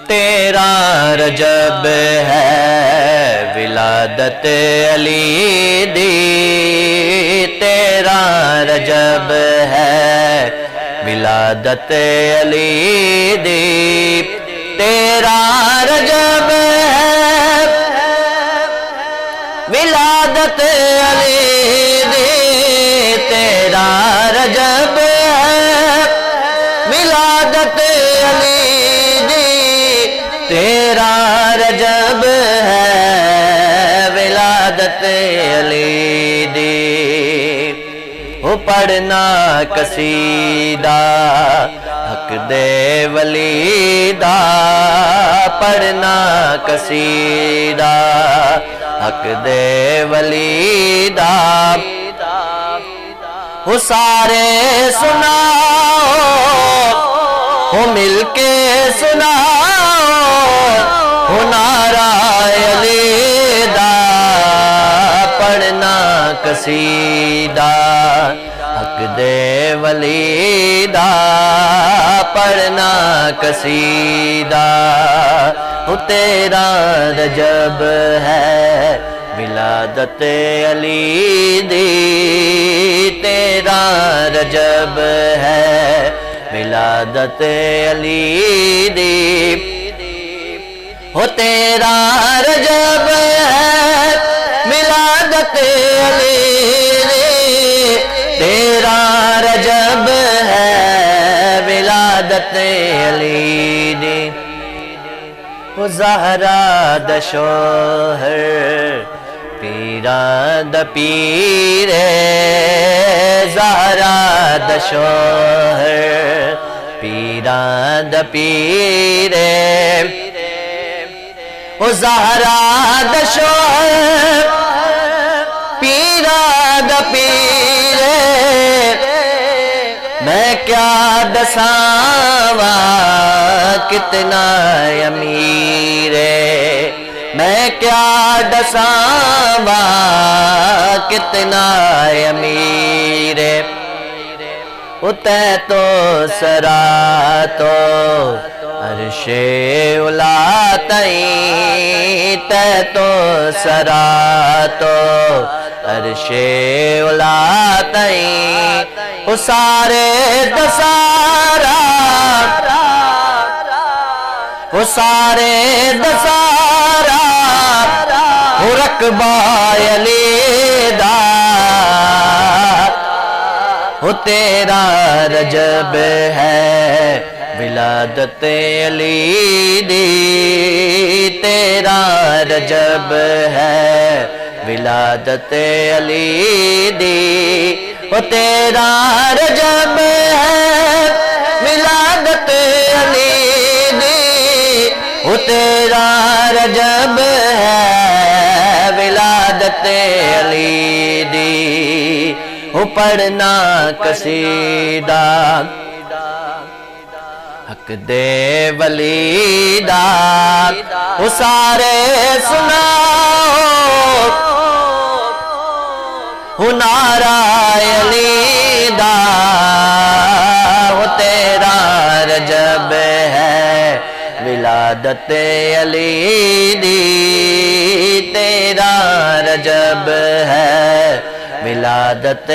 تیرا رجب ہے ولادت علی دی، تیرا رجب ہے ولادت علی دی، تیرا رجب ہے ولادت علی دی، تیرا رجب ہے ولادت علی دی، تیرا رجب ہے ولادت علی دی۔ وہ پڑھنا قصیدہ حق دے ولی دا، پڑھنا قصیدہ حق دے ولی دا، وہ سارے سناؤ، وہ مل کے سناؤ، وہ نعرہ علی دا، پڑھنا قصیدہ حق دے ولی دا، پڑھنا قصیدہ، وہ تیرا رجب ہے ولادت علی دی، تیرا رجب ہے ولادت علی دی، وہ تیرا رجب ہے ولادت علی دی، تیرا رجب ہے ولادت علی دی۔ وہ زہرا دا شوہر پیران دا پیرے، زہرا دا شوہر پیران دا پیرے، وہ زہرا دا شوہر پیران دا پیرے، میں کیا دساواں کتنا امیر ہے، میں کیا دساواں کتنا امیر ہے، تے تو سرا تو عرش اولا تئیں، تے تو سرا تو عرش اولا تئیں، وہ سارے دسارا، وہ سارے دسارا، وہ رقبہ علی دا، وہ تیرا رجب ہے ولادت علی دی، تیرا رجب ہے ولادت علی دی، وہ تیرا رجب ہے ولادت علی دی، وہ تیرا رجب ہے ولادت علی دی، وہ پڑھنا قصیدہ حق دے ولی دا، وہ سارے سناؤ، وہ نعرہ علی دا، وہ تیرا رجب ہے ولادت علی دی، تیرا رجب ہے ولادت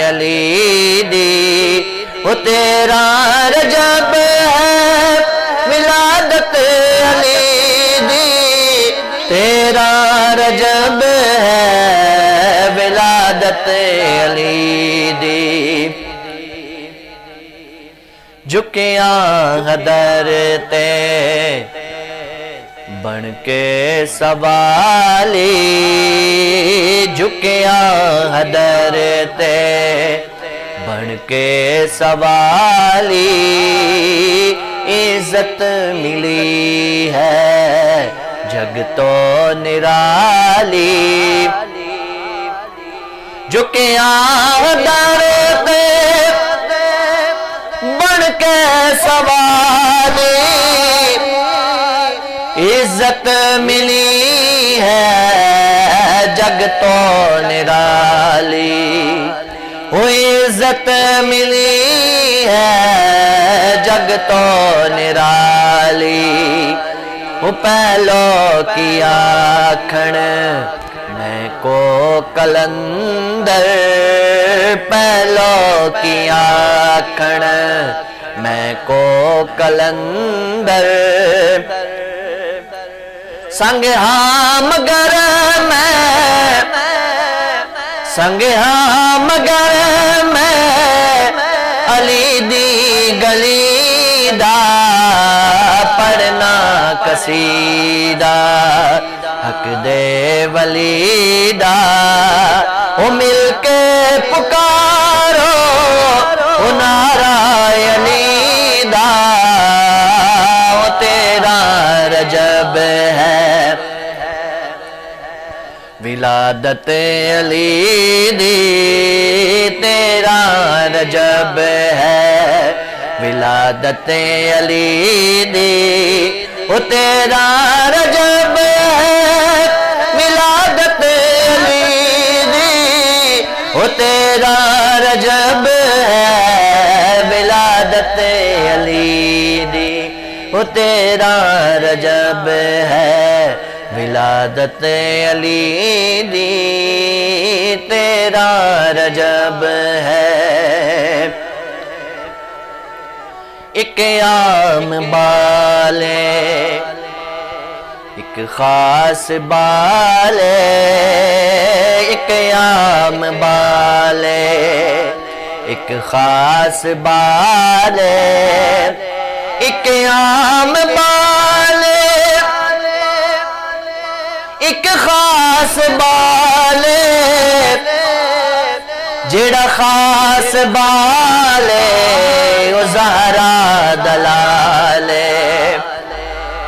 علی دی، وہ تیرا رجب ہے ولادت علی دی، تیرا رجب ہے ولادت علی دی۔ جھکیاں حدر تے بن کے سوالی، جھکیاں حدر تے بن کے سوالی، عزت ملی ہے جگ تو نرالی، جھکیاں در تے بن کے سوالی، عزت ملی ہے جگ تو نرالی، وہ عزت ملی ہے جگ تو نرالی، پہلو کی آکھن میں کو کلندر پہلو کی آکھن میں کو کلندر سنگ ہاں مگر میں علی دی گلی دا پڑھنا قصیدہ حق دے ولی دا او مل کے پکارو او نعرہ علی دا او تیرا رجب ہے ولادت علی دی تیرا رجب ہے ولادت علی دی او تیرا رجب ہے ولادت علی دی او تیرا رجب ہے ولادت علی دی او تیرا رجب ہے ولادت علی دی تیرا رجب ہے ایک عام بالے ایک خاص بالے ایک عام بالے ایک خاص بالے ایک عام بالے ایک خاص بالے جڑا خاص بالے او زہرا دلالے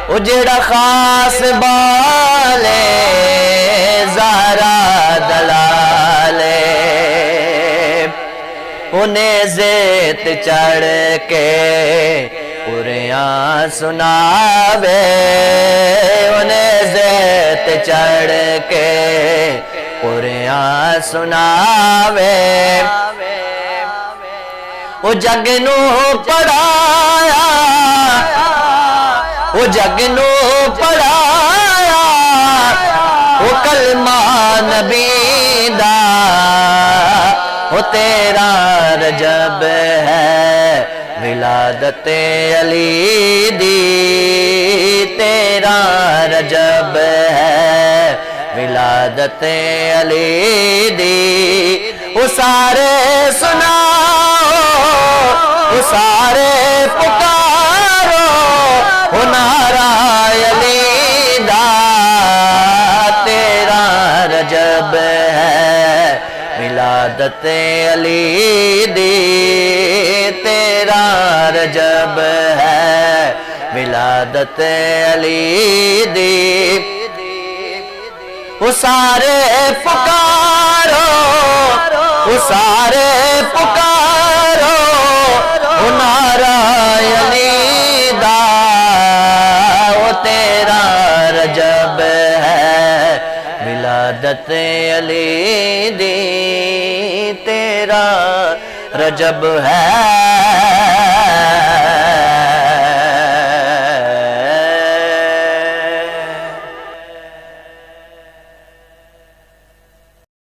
او جڑا خاص بالے زہرا دلالے انہیں زیت چڑھ کے قریاں سناوے انہیں زیت چڑھ کے قریاں سناوے او جگ نو پڑھایا او جگ نو پڑھایا او کلمہ نبی دا او تیرا رجب ہے ولادت علی دی تیرا رجب ہے ولادت علی دی او سارے سناؤ او سارے پکارو او نعرہ علی دا تیرا رجب ہے ولادت علی دی تیرا رجب ہے ولادت علی دی او سارے پکارو او سارے پکارو او نعرہ علی دا او تیرا رجب ہے ولادت علی دی تیرا رجب ہے